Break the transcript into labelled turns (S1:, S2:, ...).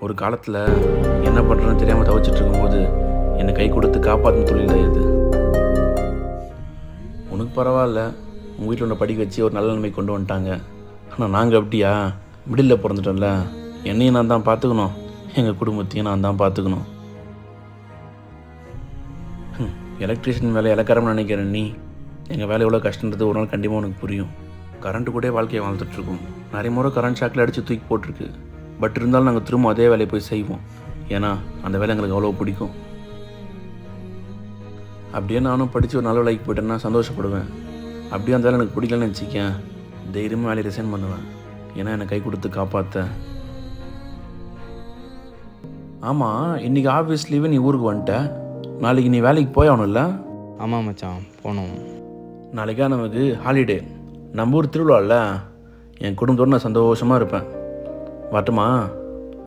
S1: ஒரு காலத்தில் என்ன பண்ணுறேன்னு தெரியாமல் தவிச்சிட்டு இருக்கும்போது என்னை கை கொடுத்து காப்பாற்றின தொழில் இது. உனக்கு பரவாயில்ல, உங்கள் வீட்டில் ஒன்று படிக்க வச்சு ஒரு நல்ல நிலைமை கொண்டு வந்துட்டாங்க. ஆனால் நாங்கள் அப்படியா? மிடில் பிறந்துட்டோம்ல. என்னையும் நான் தான் பார்த்துக்கணும், எங்கள் குடும்பத்தையும் நான் தான் பார்த்துக்கணும். எலக்ட்ரிஷியன் வேலை இலக்காரம்னு நினைக்கிறேன் நீ. எங்கள் வேலை எவ்வளோ கஷ்டன்றது ஒரு நாள் கண்டிப்பாக உனக்கு புரியும். கரண்ட்டு கூட வாழ்க்கையை வாழ்ந்துட்டுருக்கோம். நிறைய முறை கரண்ட் ஷாக்கில் அடித்து தூக்கி போட்டிருக்கு. பட் இருந்தாலும் நாங்கள் திரும்ப அதே வேலையை போய் செய்வோம். ஏன்னா அந்த வேலை எங்களுக்கு அவ்வளோ பிடிக்கும். அப்படியே நானும் படித்து ஒரு நல்ல வேலைக்கு போயிட்டேன்னா சந்தோஷப்படுவேன். அப்படியே அந்த வேலை எனக்கு பிடிக்கலன்னு வச்சுக்கேன், தைரியமாக வேலையை ரிசைன் பண்ணுவேன். ஏன்னா என்னை கை கொடுத்து காப்பாற்ற. ஆமாம், இன்றைக்கி ஆஃபீஸ் லீவு, நீ ஊருக்கு வந்துட்ட. நாளைக்கு நீ வேலைக்கு போய் ஆகணும்ல?
S2: ஆமாம் மச்சான், போகணும்.
S1: நாளைக்கா நமக்கு ஹாலிடே. நம்ம ஊர் திருவிழாவில் என் குடும்பத்தோடு நான் சந்தோஷமாக இருப்பேன். வரட்டுமா?